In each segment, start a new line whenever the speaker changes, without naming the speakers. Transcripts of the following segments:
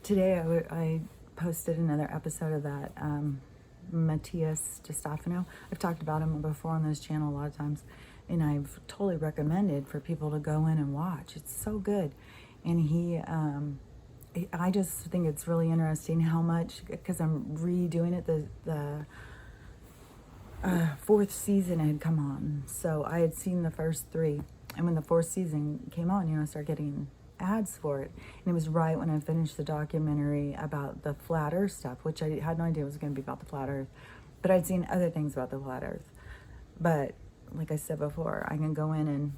Today I posted another episode of that Matthias DeStefano. I've talked about him before on this channel a lot of times, and I've totally recommended for people to go in and watch. It's so good. And I just think it's really interesting how much, because I'm redoing it, the fourth season had come on. So I had seen the first three. And when the fourth season came on, I started getting ads for it. And it was right when I finished the documentary about the flat earth stuff, which I had no idea was going to be about the flat earth. But I'd seen other things about the flat earth. But like I said before, I can go in and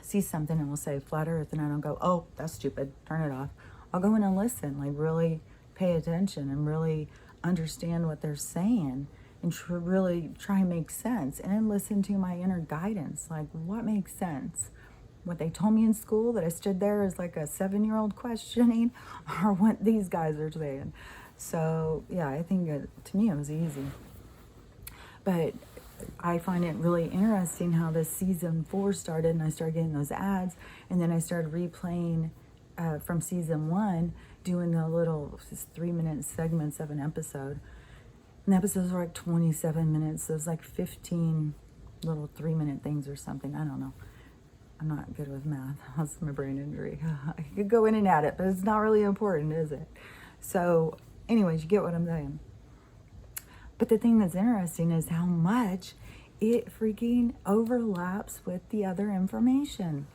see something and we'll say flat earth, and I don't go, oh, that's stupid, turn it off. I'll go in and listen, like really pay attention and really understand what they're saying and really try and make sense, and then listen to my inner guidance, like what makes sense, what they told me in school that I stood there as like a 7-year-old questioning, or what these guys are saying. So yeah, I think to me it was easy. But I find it really interesting how this season 4 started, and I started getting those ads, and then I started replaying from season 1, doing the little 3-minute segments of an episode. And the episodes were like 27 minutes. So it was like 15 little 3-minute things or something. I don't know. I'm not good with math. That's my brain injury. I could go in and add it, but it's not really important, is it? So anyways, you get what I'm saying. But the thing that's interesting is how much it freaking overlaps with the other information.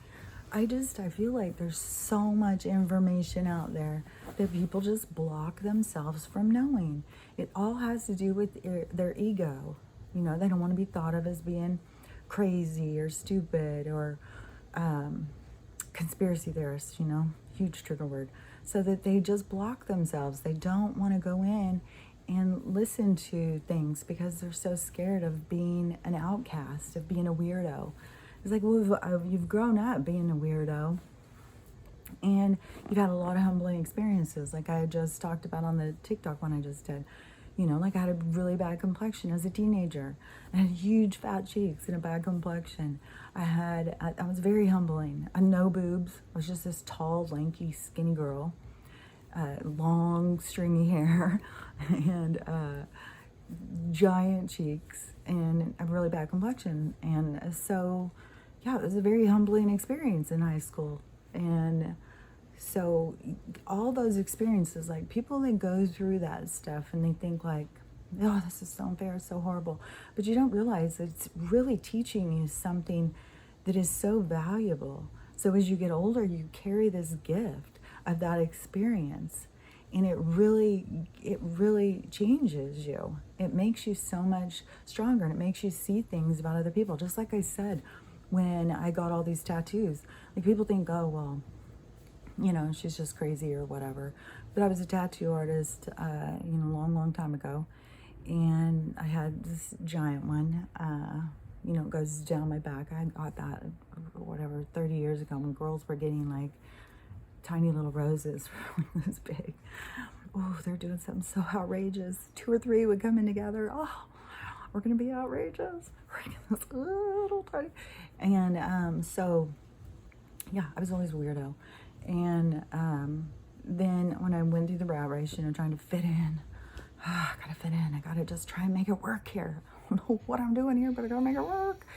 I feel like there's so much information out there that people just block themselves from knowing. It all has to do with their ego. They don't want to be thought of as being crazy or stupid or conspiracy theorists, huge trigger word. So that they just block themselves. They don't want to go in and listen to things because they're so scared of being an outcast, of being a weirdo. It's like, well, you've grown up being a weirdo, and you've had a lot of humbling experiences, like I just talked about on the TikTok one I just did. Like I had a really bad complexion as a teenager. I had huge fat cheeks and a bad complexion. I was very humbling. I had no boobs. I was just this tall, lanky, skinny girl. Long, stringy hair, and giant cheeks, and a really bad complexion. And so, yeah, it was a very humbling experience in high school. And so all those experiences, like people that go through that stuff and they think like, oh, this is so unfair, it's so horrible. But you don't realize that it's really teaching you something that is so valuable. So as you get older, you carry this gift of that experience, and it really changes you. It makes you so much stronger, and it makes you see things about other people. Just like I said, when I got all these tattoos, like people think, oh, well, she's just crazy or whatever. But I was a tattoo artist, a long time ago, and I had this giant one, it goes down my back. I got that, 30 years ago, when girls were getting like tiny little roses this big. Oh, they're doing something so outrageous. 2 or 3 would come in together. Oh, we're gonna be outrageous. We're gonna get this little tiny. And so yeah, I was always a weirdo. And then when I went through the rat race, trying to fit in, I gotta fit in. I gotta just try and make it work here. I don't know what I'm doing here, but I gotta make it work.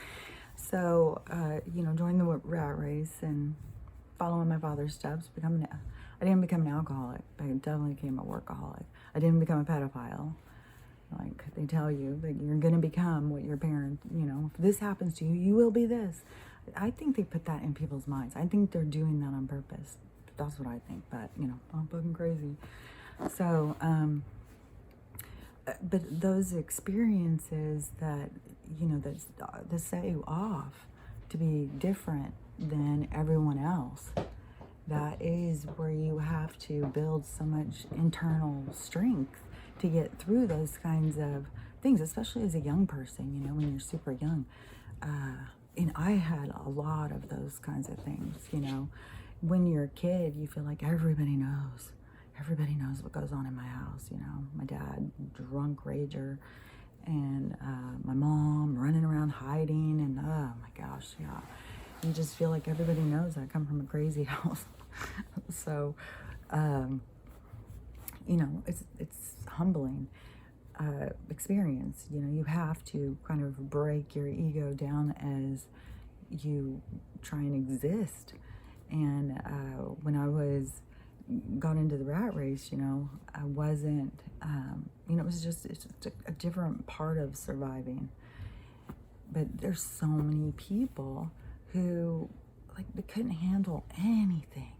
So joined the rat race and following my father's steps, I didn't become an alcoholic, but I definitely became a workaholic. I didn't become a pedophile. Like they tell you that you're gonna become what your parent, if this happens to you, you will be this. I think they put that in people's minds. I think they're doing that on purpose. That's what I think, but I'm fucking crazy. So, but those experiences that, that set you off to be different than everyone else, that is where you have to build so much internal strength to get through those kinds of things, especially as a young person, when you're super young. And I had a lot of those kinds of things, When you're a kid, you feel like everybody knows. Everybody knows what goes on in my house, My dad, drunk rager, and my mom running around hiding, and oh my gosh, yeah. You just feel like everybody knows I come from a crazy house. So, it's humbling experience. You have to kind of break your ego down as you try and exist. And when I got into the rat race, I wasn't, it's just a different part of surviving. But there's so many people who, like, they couldn't handle anything,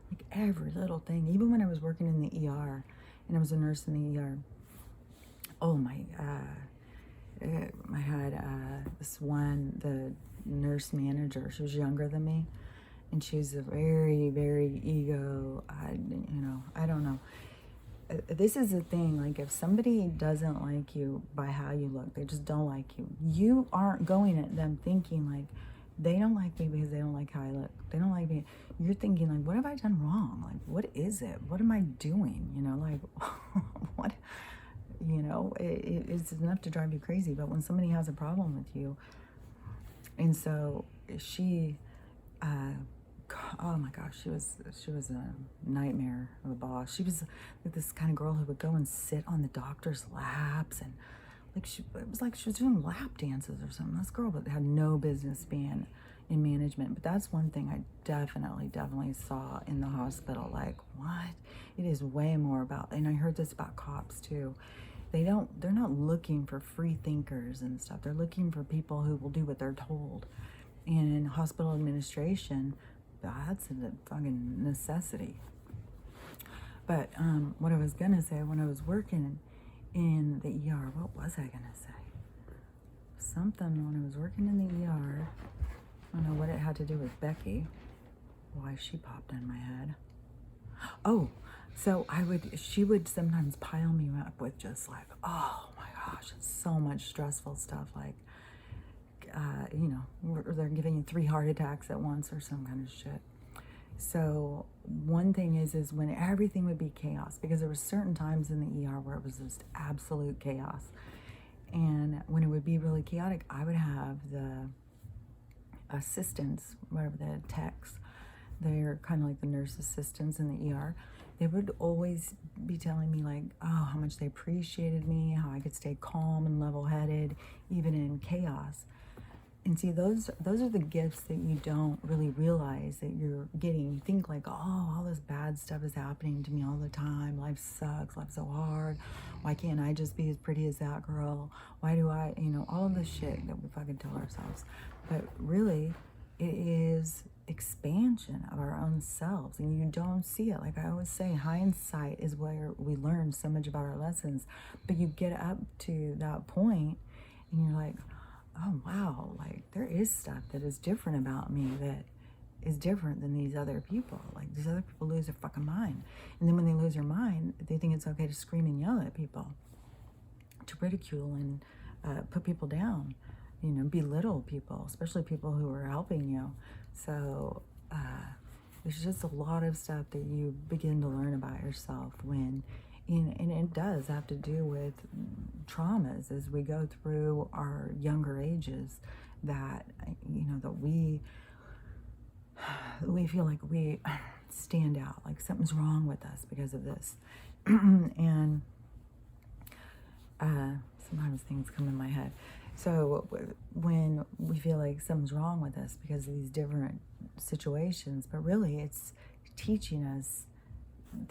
like every little thing. Even when I was working in the ER, and I was a nurse in the ER, oh my, I had the nurse manager. She was younger than me, and she's a very, very ego. I don't know. This is the thing. Like, if somebody doesn't like you by how you look, they just don't like you. You aren't going at them thinking like, they don't like me because they don't like how I look. They don't like me. You're thinking like, what have I done wrong? Like, what is it? What am I doing? Like, what? It's enough to drive you crazy. But when somebody has a problem with you, and so she, oh my gosh, she was a nightmare of a boss. She was like this kind of girl who would go and sit on the doctor's laps, and it was like she was doing lap dances or something. This girl had no business being in management. But that's one thing I definitely saw in the hospital. Like, what? It is way more about, and I heard this about cops too. They're not looking for free thinkers and stuff. They're looking for people who will do what they're told. And in hospital administration, that's a fucking necessity. But what I was gonna say, when I was working in the ER, what was I gonna say? Something when I was working in the ER. I don't know what it had to do with Becky. Why she popped in my head. Oh, so she would sometimes pile me up with just like, oh my gosh, so much stressful stuff. Like, they're giving you 3 heart attacks at once or some kind of shit. So one thing is when everything would be chaos, because there were certain times in the ER where it was just absolute chaos. And when it would be really chaotic, I would have the assistants, whatever, the techs, they're kind of like the nurse assistants in the ER. They would always be telling me like, oh, how much they appreciated me, how I could stay calm and level-headed even in chaos. And see, those are the gifts that you don't really realize that you're getting. You think like, oh, all this bad stuff is happening to me all the time. Life sucks. Life's so hard. Why can't I just be as pretty as that girl? Why do I, all of the shit that we fucking tell ourselves. But really, it is expansion of our own selves, and you don't see it. Like I always say, hindsight is where we learn so much about our lessons. But you get up to that point, and you're like, oh wow, like there is stuff that is different about me that is different than these other people. Like these other people lose their fucking mind. And then when they lose their mind, they think it's okay to scream and yell at people, to ridicule and put people down, belittle people, especially people who are helping you. So there's just a lot of stuff that you begin to learn about yourself and it does have to do with traumas as we go through our younger ages, that that we feel like we stand out, like something's wrong with us because of this. And sometimes things come in my head. So when we feel like something's wrong with us because of these different situations, but really it's teaching us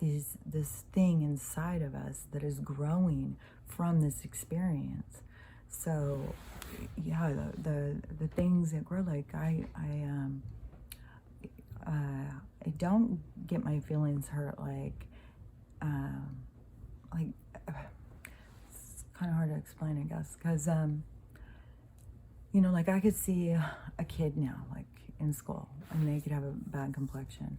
this thing inside of us that is growing from this experience. So yeah, the things that grow, like I don't get my feelings hurt like it's kind of hard to explain, I guess, because like I could see a kid now, like in school, and they could have a bad complexion.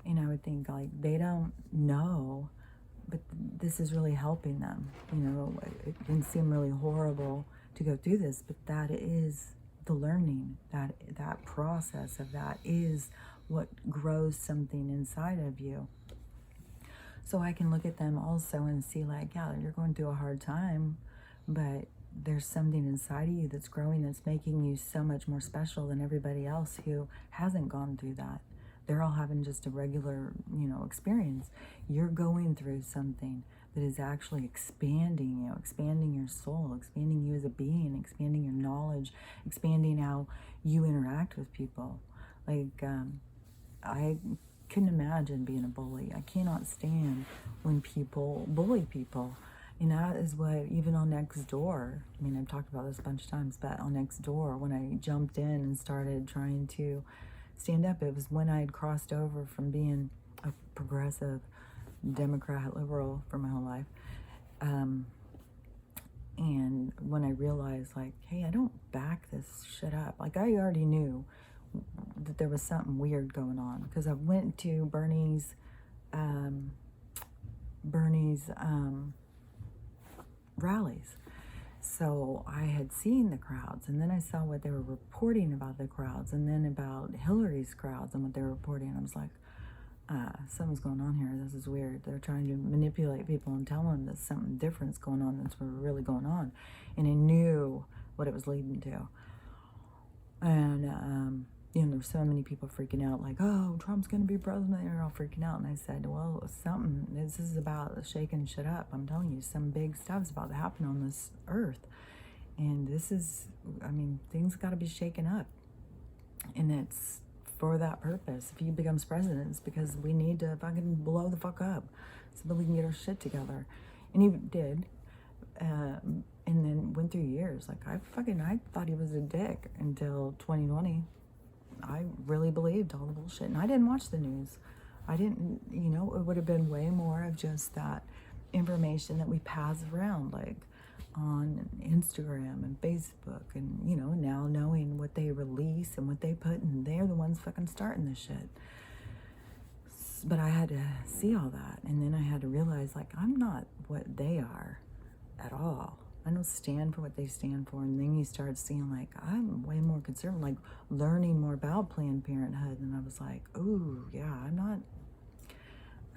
And I would think, like, they don't know, but this is really helping them. It can seem really horrible to go through this, but that is the learning. That process of that is what grows something inside of you. So I can look at them also and see, like, yeah, you're going through a hard time, but there's something inside of you that's growing, that's making you so much more special than everybody else who hasn't gone through that. They're all having just a regular, experience. You're going through something that is actually expanding you, expanding your soul, expanding you as a being, expanding your knowledge, expanding how you interact with people. Like, I couldn't imagine being a bully. I cannot stand when people bully people. And that is what, even on Next Door, I mean, I've talked about this a bunch of times, but on Next Door, when I jumped in and started trying to stand up, it was when I had crossed over from being a progressive Democrat liberal for my whole life. And when I realized, like, hey, I don't back this shit up. Like, I already knew that there was something weird going on because I went to Bernie's rallies. So I had seen the crowds, and then I saw what they were reporting about the crowds, and then about Hillary's crowds and what they were reporting. I was like, something's going on here. This is weird. They're trying to manipulate people and tell them that something different's going on that's really going on. And I knew what it was leading to. And, there's so many people freaking out, like, oh, Trump's going to be president. They're all freaking out. And I said, well, this is about shaking shit up. I'm telling you, some big stuff's about to happen on this earth. And things got to be shaken up. And it's for that purpose. If he becomes president, it's because we need to fucking blow the fuck up so that we can get our shit together. And he did. And then went through years. Like, I thought he was a dick until 2020. I really believed all the bullshit. And I didn't watch the news. I didn't, it would have been way more of just that information that we pass around, like on Instagram and Facebook, and, now knowing what they release and what they put, and they're the ones fucking starting this shit. But I had to see all that. And then I had to realize, like, I'm not what they are at all. I don't stand for what they stand for. And then you start seeing, like, I'm way more concerned, like learning more about Planned Parenthood. And I was like, ooh, yeah,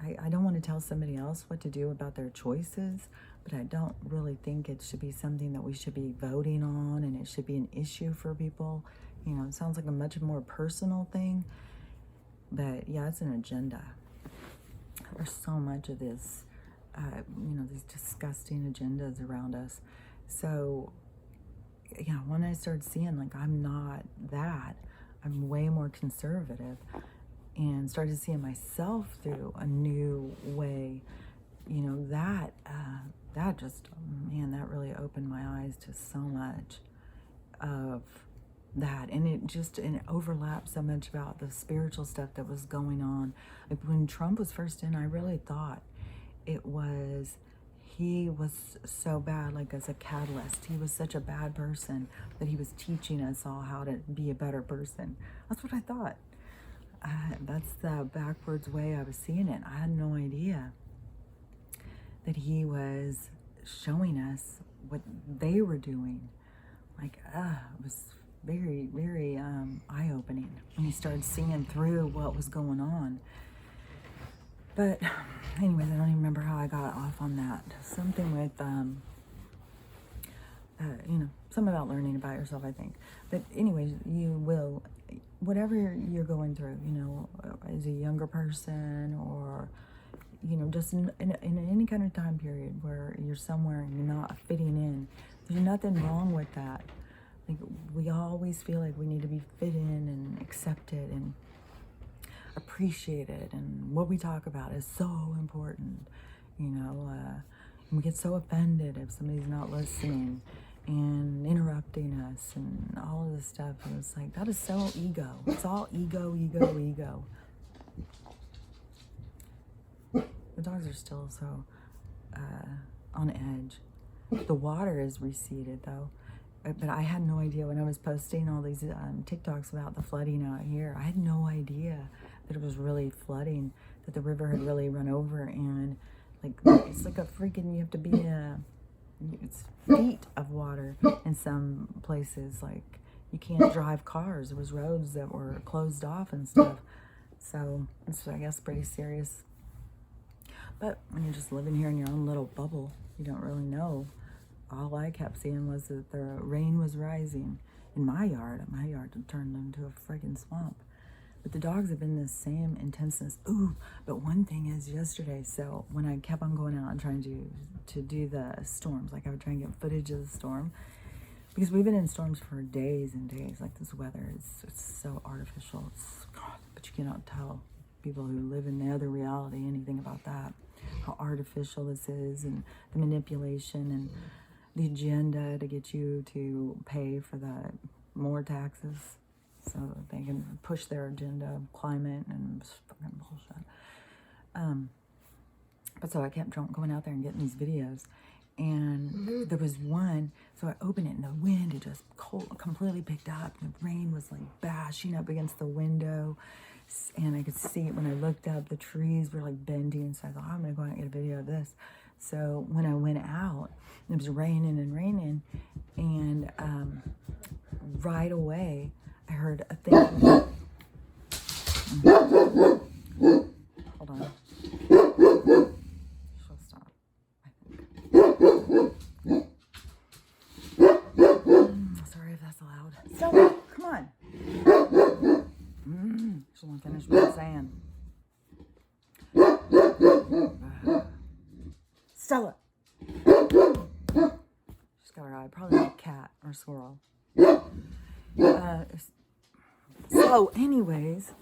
I don't want to tell somebody else what to do about their choices, but I don't really think it should be something that we should be voting on, and it should be an issue for people. It sounds like a much more personal thing, but yeah, it's an agenda. There's so much of this, these disgusting agendas around us. So, yeah, when I started seeing, like, I'm not that, I'm way more conservative, and started seeing myself through a new way, that just, man, that really opened my eyes to so much of that. And it overlapped so much about the spiritual stuff that was going on. Like, when Trump was first in, I really thought he was so bad, like, as a catalyst. He was such a bad person that he was teaching us all how to be a better person. That's what I thought. That's the backwards way I was seeing it. I had no idea that he was showing us what they were doing. Like, it was very, very eye-opening when he started seeing through what was going on. But anyways, I don't even remember how I got off on that. Something with, something about learning about yourself, I think. But anyways, you will, whatever you're going through, as a younger person, or, just in any kind of time period where you're somewhere and you're not fitting in, there's nothing wrong with that. Like, we always feel like we need to be fit in and accepted and appreciated, and what we talk about is so important, and we get so offended if somebody's not listening and interrupting us and all of this stuff. And it's like, that is so ego. It's all ego. The dogs are still so on edge. The water is receded though. But I had no idea when I was posting all these TikToks about the flooding out here. I had no idea that it was really flooding, that the river had really run over, and like, it's like a freaking, you have to be it's feet of water in some places. Like, you can't drive cars. There was roads that were closed off and stuff. So it's, I guess, pretty serious. But when you're just living here in your own little bubble, you don't really know. All I kept seeing was that the rain was rising in my yard. My yard had turned into a friggin' swamp. But the dogs have been the same intenseness. Ooh, but one thing is yesterday, so when I kept on going out and trying to do the storms, like I would try and get footage of the storm, because we've been in storms for days and days. Like this weather, it's so artificial. But you cannot tell people who live in the other reality anything about that. How artificial this is, and the manipulation and the agenda to get you to pay for the more taxes so that they can push their agenda of climate and fucking bullshit. But so I kept going out there and getting these videos. And there was one, so I opened it and the wind had just completely picked up. And the rain was like bashing up against the window. And I could see it when I looked up, the trees were like bending. So I thought, oh, I'm going to go out and get a video of this. So when I went out, it was raining and raining. And right away, I heard a thing. Hold on. She'll stop, I think. Sorry if that's loud. Stella, come on. She won't finish what I'm saying. Stella. She's got her eye. Probably like a cat or squirrel. So anyways,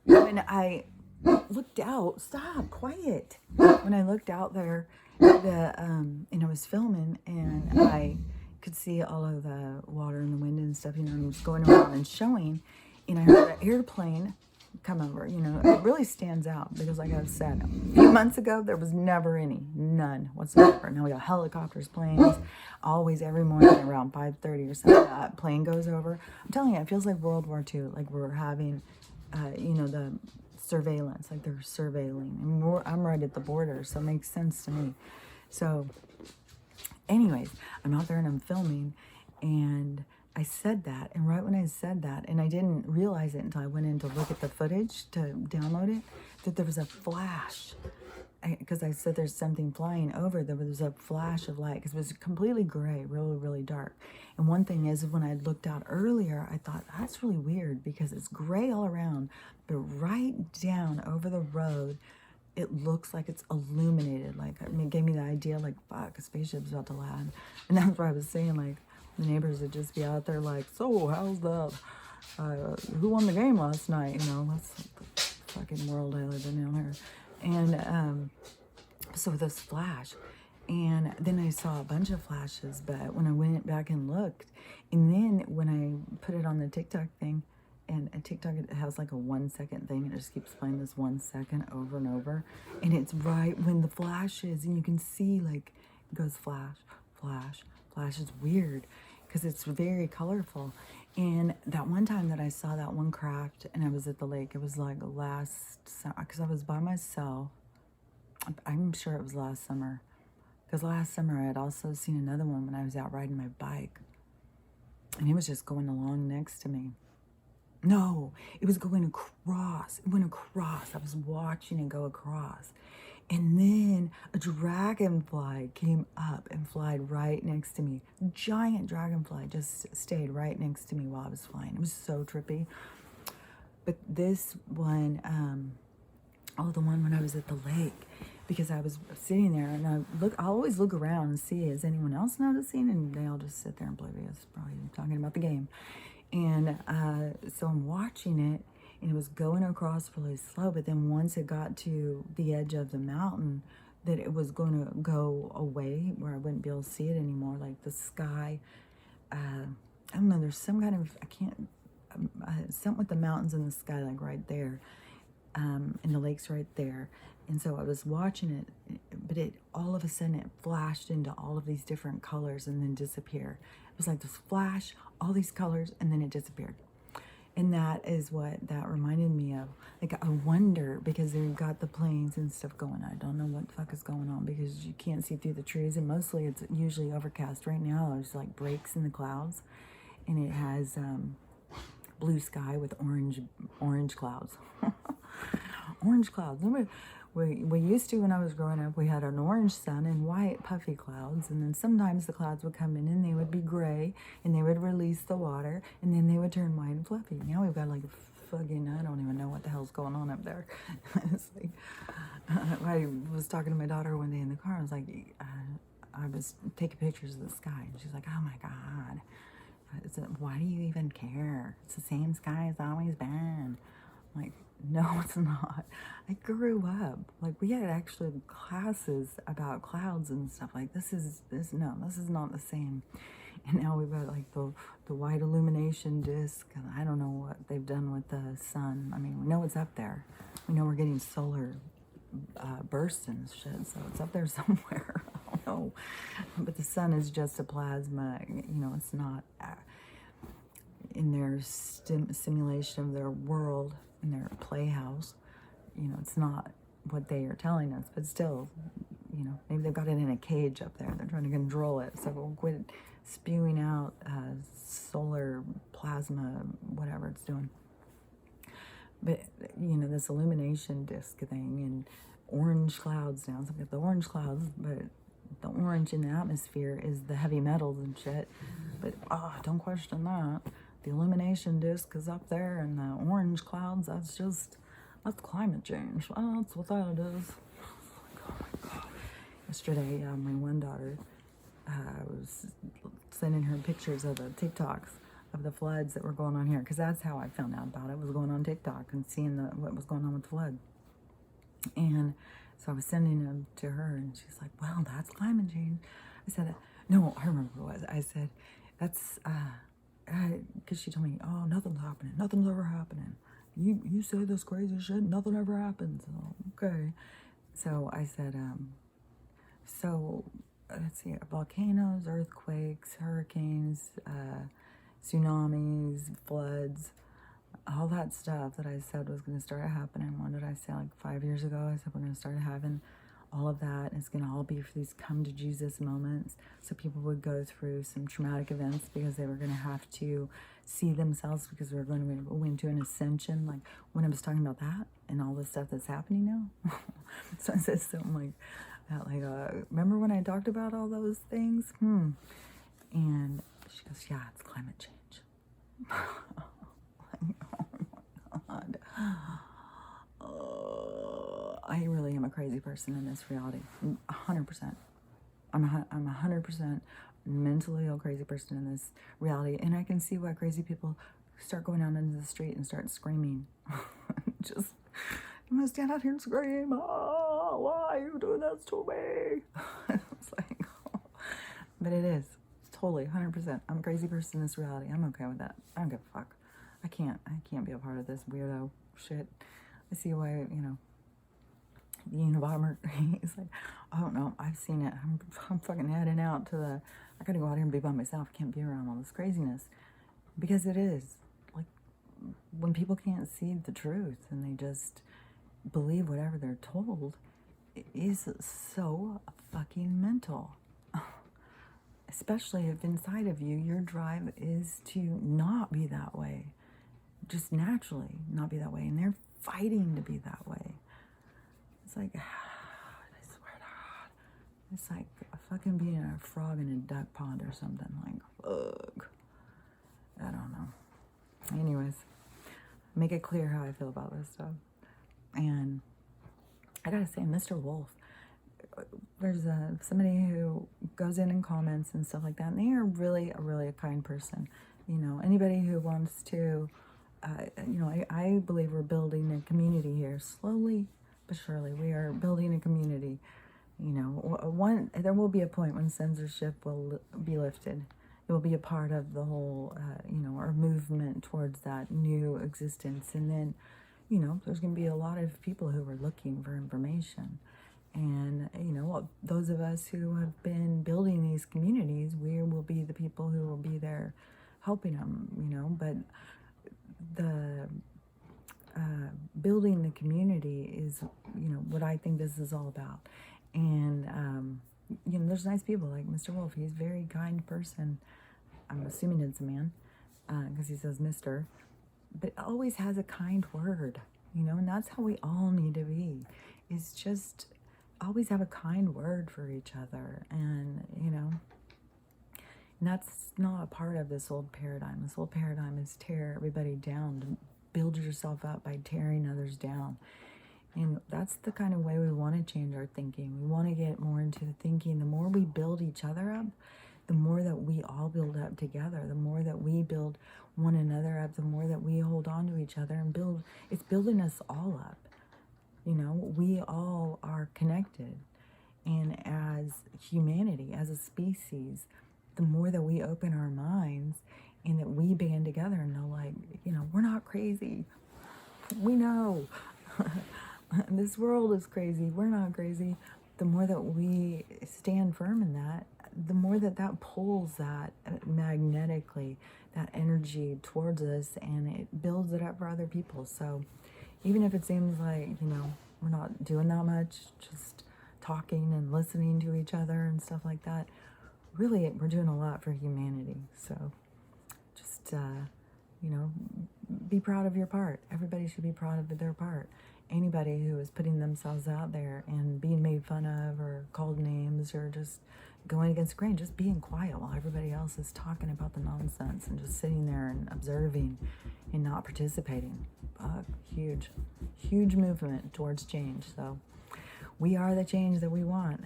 when I looked out, stop, quiet. When I looked out there, and I was filming, and I could see all of the water and the wind and stuff, and I was going around and showing, and I heard an airplane come over. It really stands out because, like I've said, a few months ago, there was never none whatsoever. Now we got helicopters, planes, always every morning around 5:30 or something, that plane goes over. I'm telling you, it feels like World War II, like we're having, the surveillance, like they're surveilling. And I'm right at the border, so it makes sense to me. So, anyways, I'm out there and I'm filming, and I said that, and right when I said that, and I didn't realize it until I went in to look at the footage to download it, that there was a flash. Because I said there's something flying over, there was a flash of light, because it was completely gray, really, really dark. And one thing is, when I looked out earlier, I thought, that's really weird, because it's gray all around, but right down over the road, it looks like it's illuminated. Like, it gave me the idea, like, fuck, a spaceship's about to land. And that's what I was saying, like, the neighbors would just be out there like, so how's that? Who won the game last night? That's the fucking world I live in down here. And so this flash, and then I saw a bunch of flashes, but when I went back and looked, and then when I put it on the TikTok thing, and TikTok, it has like a 1 second thing, and it just keeps playing this 1 second over and over, and it's right when the flash is, and you can see like it goes flash, flash, flash. It's weird because it's very colorful. And that one time that I saw that one craft, and I was at the lake, it was like last summer, because I was by myself. I'm sure it was last summer, because last summer I had also seen another one when I was out riding my bike, and it was just going along next to me. No, it was going across. It went across. I was watching it go across. And then a dragonfly came up and flied right next to me. Giant dragonfly just stayed right next to me while I was flying. It was so trippy. But this one, the one when I was at the lake, because I was sitting there and I always look around and see, is anyone else noticing? And they all just sit there and play with us, probably talking about the game. And so I'm watching it, and it was going across really slow, but then once it got to the edge of the mountain, that it was going to go away where I wouldn't be able to see it anymore. Like the sky, I don't know, there's some kind of, something with the mountains and the sky, like right there, and the lake's right there. And so I was watching it, but it all of a sudden it flashed into all of these different colors and then disappeared. It was like this flash, all these colors, and then it disappeared. And that is what that reminded me of. Like, I wonder, because they've got the planes and stuff going. I don't know what the fuck is going on, because you can't see through the trees, and mostly it's usually overcast. Right now, there's like breaks in the clouds, and it has blue sky with orange clouds. Orange clouds. We used to, when I was growing up, we had an orange sun and white puffy clouds, and then sometimes the clouds would come in and they would be gray, and they would release the water, and then they would turn white and fluffy. Now we've got like fucking, I don't even know what the hell's going on up there. It's like, I was talking to my daughter one day in the car. I was like, I was taking pictures of the sky, and she's like, oh my God. Why do you even care? It's the same sky it's always been. I'm like, no, it's not. I grew up. Like, we had actually classes about clouds and stuff. Like, this is not the same. And now we've got like the white illumination disc, and I don't know what they've done with the sun. I mean, we know it's up there. We know we're getting solar bursts and shit, so it's up there somewhere. I don't know. But the sun is just a plasma. It's not in their simulation of their world, in their playhouse. It's not what they are telling us, but still, maybe they've got it in a cage up there. They're trying to control it, so we'll quit spewing out solar plasma, whatever it's doing. But this illumination disc thing and orange clouds now. So we've got the orange clouds, but the orange in the atmosphere is the heavy metals and shit. But don't question that. The illumination disc is up there, and the orange clouds, that's climate change. That's what that is. Oh my God. Yesterday, my one daughter was sending her pictures of the TikToks of the floods that were going on here, because that's how I found out about it, was going on TikTok and seeing what was going on with the flood. And so I was sending them to her, and she's like, well, that's climate change. I said, no, I remember what it was. I said, that's, because she told me, oh, nothing's happening. Nothing's ever happening. You say this crazy shit, nothing ever happens. Oh, okay. So I said, let's see, volcanoes, earthquakes, hurricanes, tsunamis, floods, all that stuff that I said was going to start happening. When did I say? Like 5 years ago, I said we're going to start having all of that. It's going to all be for these come to Jesus moments. So people would go through some traumatic events because they were going to have to see themselves, because we were going to go into an ascension. Like when I was talking about that and all the stuff that's happening now. So I said something like that, remember when I talked about all those things? And she goes, yeah, it's climate change. Like, oh my God. I really am a crazy person in this reality. 100%. I'm 100% mentally ill crazy person in this reality. And I can see why crazy people start going out into the street and start screaming. Just, I'm going to stand out here and scream, oh, why are you doing this to me? It's like, oh. But it is. Totally, 100%. I'm a crazy person in this reality. I'm okay with that. I don't give a fuck. I can't be a part of this weirdo shit. I see why, the Unabomber, he's like, I don't know, I've seen it. I'm fucking heading out to I gotta go out here and be by myself. I can't be around all this craziness. Because it is. Like, when people can't see the truth and they just believe whatever they're told, it is so fucking mental. Especially if inside of you, your drive is to not be that way. Just naturally not be that way. And they're fighting to be that way. It's like, I swear to God. It's like fucking being a frog in a duck pond or something. Like, fuck. I don't know. Anyways, make it clear how I feel about this stuff. And I gotta say, Mr. Wolf, there's somebody who goes in and comments and stuff like that, and they are really a kind person. Anybody who wants to, I believe we're building a community here, slowly but surely. We are building a community. There will be a point when censorship will be lifted. It will be a part of the whole, our movement towards that new existence. And then, there's going to be a lot of people who are looking for information. And, those of us who have been building these communities, we will be the people who will be there helping them, But the building the community is, what I think this is all about. And, there's nice people like Mr. Wolf. He's a very kind person. I'm assuming it's a man, because he says Mr. But always has a kind word, and that's how we all need to be. Is just always have a kind word for each other. And, and that's not a part of this old paradigm. This old paradigm is tear everybody down build yourself up by tearing others down. And that's the kind of way we want to change our thinking. We want to get more into the thinking. The more we build each other up, the more that we all build up together, the more that we build one another up, the more that we hold on to each other and build, it's building us all up. You know, we all are connected. And as humanity, as a species, the more that we open our minds and that we band together and know, like, you know, we're not crazy. We know this world is crazy. We're not crazy. The more that we stand firm in that, the more that that pulls that magnetically, that energy towards us, and it builds it up for other people. So even if it seems like, you know, we're not doing that much, just talking and listening to each other and stuff like that, really we're doing a lot for humanity. So just, you know, be proud of your part. Everybody should be proud of their part. Anybody who is putting themselves out there and being made fun of or called names or just going against the grain, just being quiet while everybody else is talking about the nonsense and just sitting there and observing and not participating. Huge, huge movement towards change. So we are the change that we want.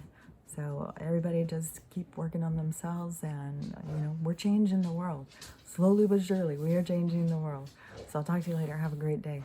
So everybody just keep working on themselves, and, you know, we're changing the world. Slowly but surely, we are changing the world. So I'll talk to you later. Have a great day.